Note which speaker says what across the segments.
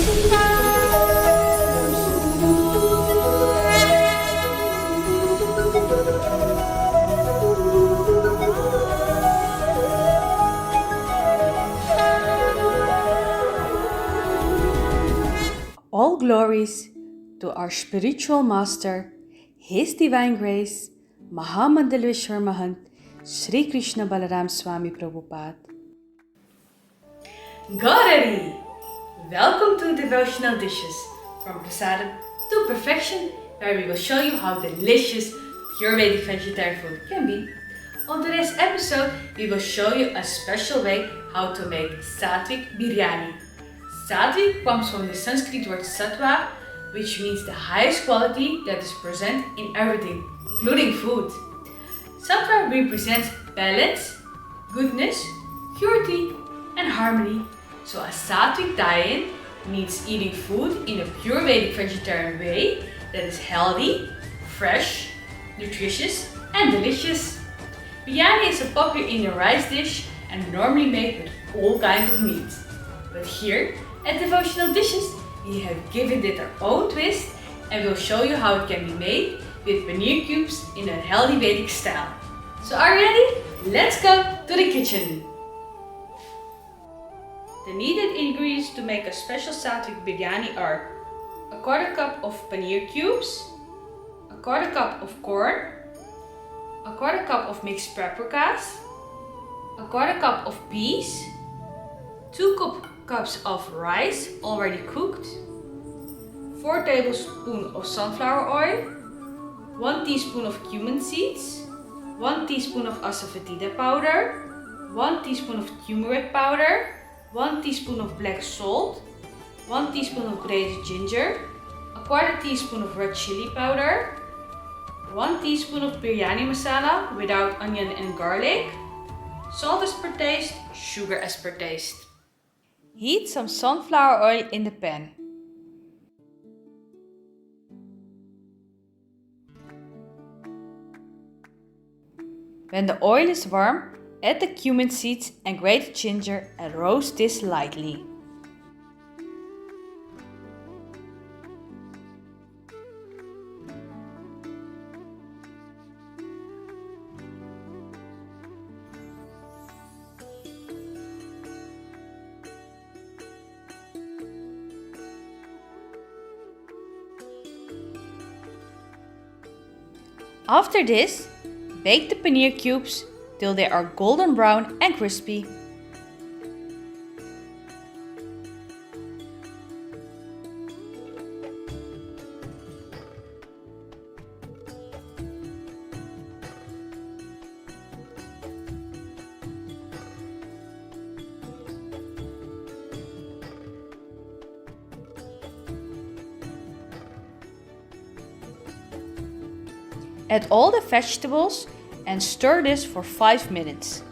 Speaker 1: All glories to our spiritual master, His Divine Grace, Mahamandaleshwar Mahant, Sri Krishna Balaram Swami Prabhupada. Gaura Hari! Welcome to Devotional Dishes, from Prasādaṁ to perfection, where we will show you how delicious pure Vedic vegetarian food can be. On today's episode, we will show you a special way how to make Sāttvic Biryānī. Sāttvic comes from the Sanskrit word sattva, which means the highest quality that is present in everything, including food. Sattva represents balance, goodness, purity, and harmony. So a Sāttvic diet means eating food in a pure Vedic vegetarian way that is healthy, fresh, nutritious, and delicious. Biryānī is a popular Indian rice dish and normally made with all kinds of meat. But here at Devotional Dishes, we have given it our own twist and we'll show you how it can be made with paneer cubes in a healthy Vedic style. So are you ready? Let's go to the kitchen! The needed ingredients to make a special Sāttvic Biryānī are a quarter cup of paneer cubes, a quarter cup of corn, a quarter cup of mixed paprikas, a quarter cup of peas, 2 cups of rice already cooked, 4 tablespoons of sunflower oil, 1 teaspoon of cumin seeds, 1 teaspoon of asafoetida powder, 1 teaspoon of turmeric powder, 1 teaspoon of black salt, 1 teaspoon of grated ginger, a quarter teaspoon of red chili powder, 1 teaspoon of biryani masala without onion and garlic, salt as per taste, sugar as per taste. Heat some sunflower oil in the pan. When the oil is warm, add the cumin seeds and grated ginger and roast this lightly. After this, bake the paneer cubes till they are golden brown and crispy. Add all the vegetables and stir this for 5 minutes.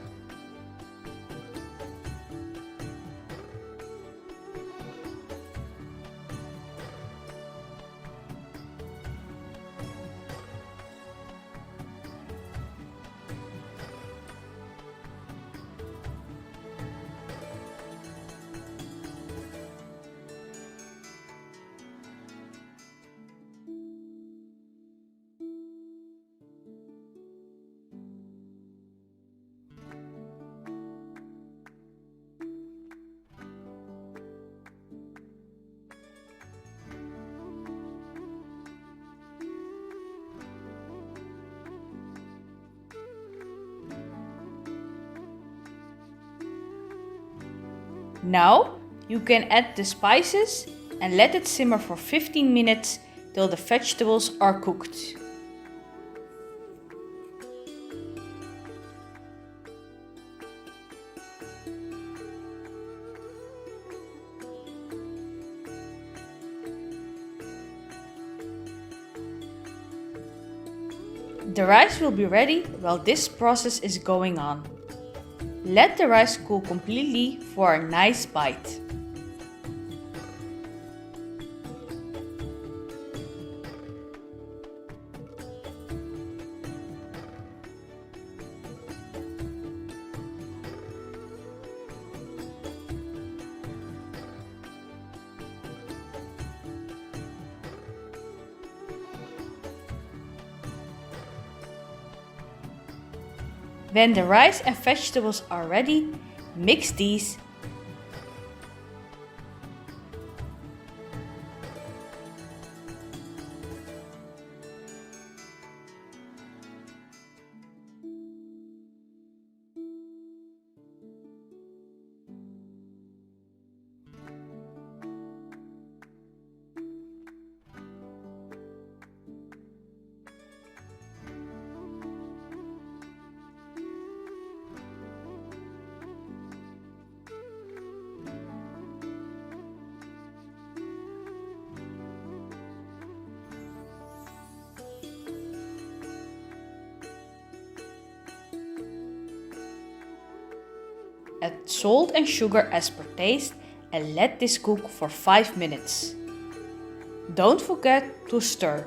Speaker 1: Now you can add the spices and let it simmer for 15 minutes till the vegetables are cooked. The rice will be ready while this process is going on. Let the rice cool completely for a nice bite. When the rice and vegetables are ready, mix these. Add salt and sugar as per taste and let this cook for 5 minutes. Don't forget to stir.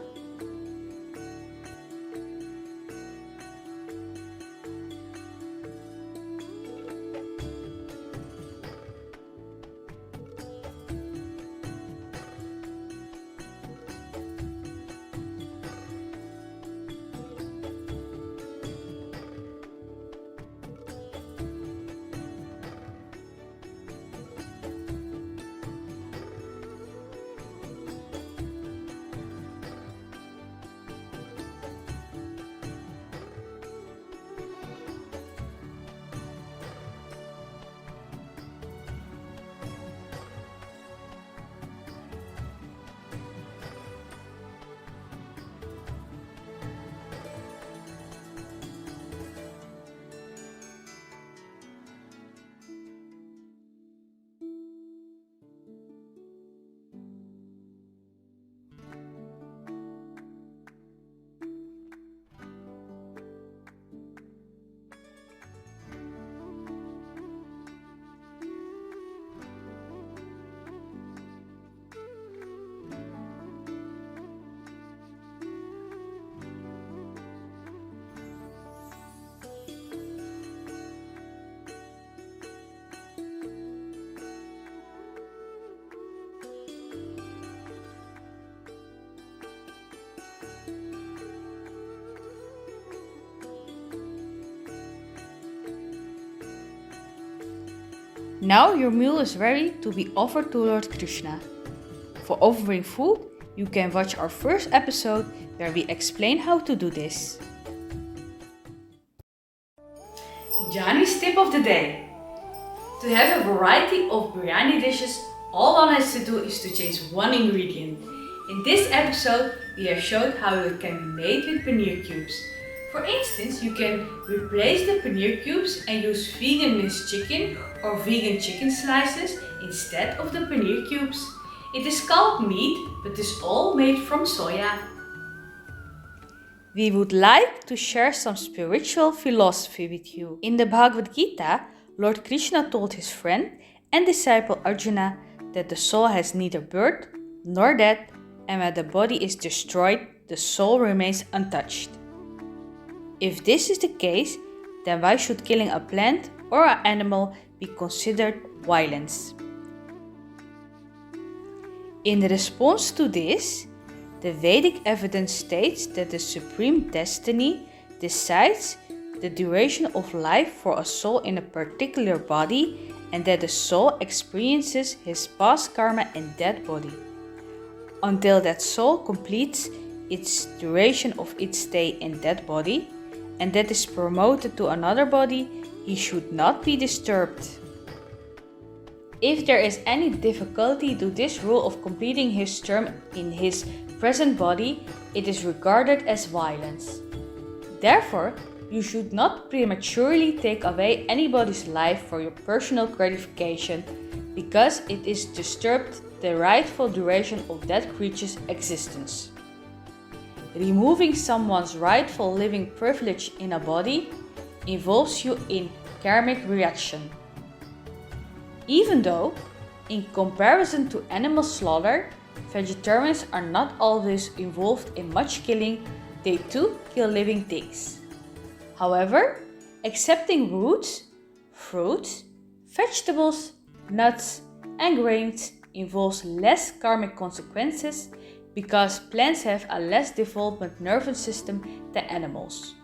Speaker 1: Now your meal is ready to be offered to Lord Krishna. For offering food, you can watch our first episode where we explain how to do this. Jani's tip of the day. To have a variety of biryani dishes, all one has to do is to change one ingredient. In this episode, we have showed how it can be made with paneer cubes. For instance, you can replace the paneer cubes and use vegan minced chicken or vegan chicken slices instead of the paneer cubes. It is called meat, but is all made from soya. We would like to share some spiritual philosophy with you. In the Bhagavad Gita, Lord Krishna told his friend and disciple Arjuna that the soul has neither birth nor death, and when the body is destroyed, the soul remains untouched. If this is the case, then why should killing a plant or an animal be considered violence? In response to this, the Vedic evidence states that the supreme destiny decides the duration of life for a soul in a particular body, and that the soul experiences his past karma in that body. Until that soul completes its duration of its stay in that body, and that is promoted to another body, he should not be disturbed. If there is any difficulty to this rule of completing his term in his present body, it is regarded as violence. Therefore, you should not prematurely take away anybody's life for your personal gratification, because it is disturbed the rightful duration of that creature's existence. Removing someone's rightful living privilege in a body involves you in karmic reaction. Even though, in comparison to animal slaughter, vegetarians are not always involved in much killing, they too kill living things. However, accepting roots, fruits, vegetables, nuts, and grains involves less karmic consequences because plants have a less developed nervous system than animals.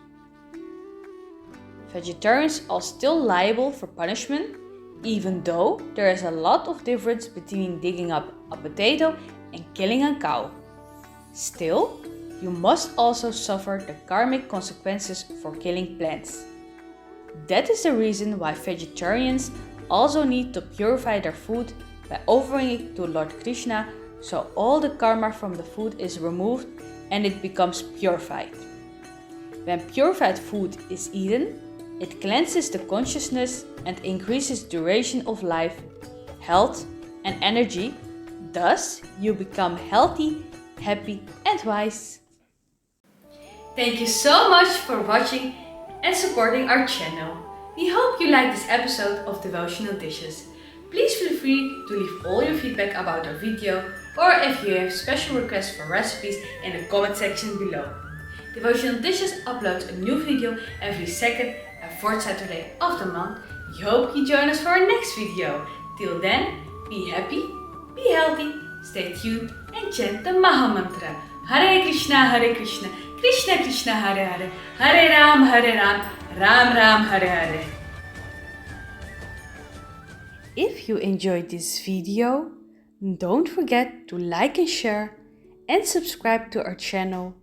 Speaker 1: vegetarians are still liable for punishment, even though there is a lot of difference between digging up a potato and killing a cow. Still, you must also suffer the karmic consequences for killing plants. That is the reason why vegetarians also need to purify their food by offering it to Lord Krishna, so all the karma from the food is removed and it becomes purified. When purified food is eaten, it cleanses the consciousness and increases duration of life, health, and energy. Thus, you become healthy, happy, and wise. Thank you so much for watching and supporting our channel. We hope you liked this episode of Devotional Dishes. Please feel free to leave all your feedback about our video, or if you have special requests for recipes, in the comment section below. Devotional Dishes uploads a new video every second and fourth Saturday of the month. We hope you join us for our next video. Till then, be happy, be healthy, stay tuned and chant the Maha Mantra. Hare Krishna, Krishna Krishna, Hare Hare, Hare Ram, Ram Ram, Hare Hare. If you enjoyed this video, don't forget to like and share and subscribe to our channel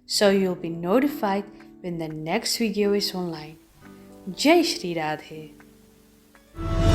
Speaker 1: so you'll be notified when the next video is online. Jaya Śrī Rādhe.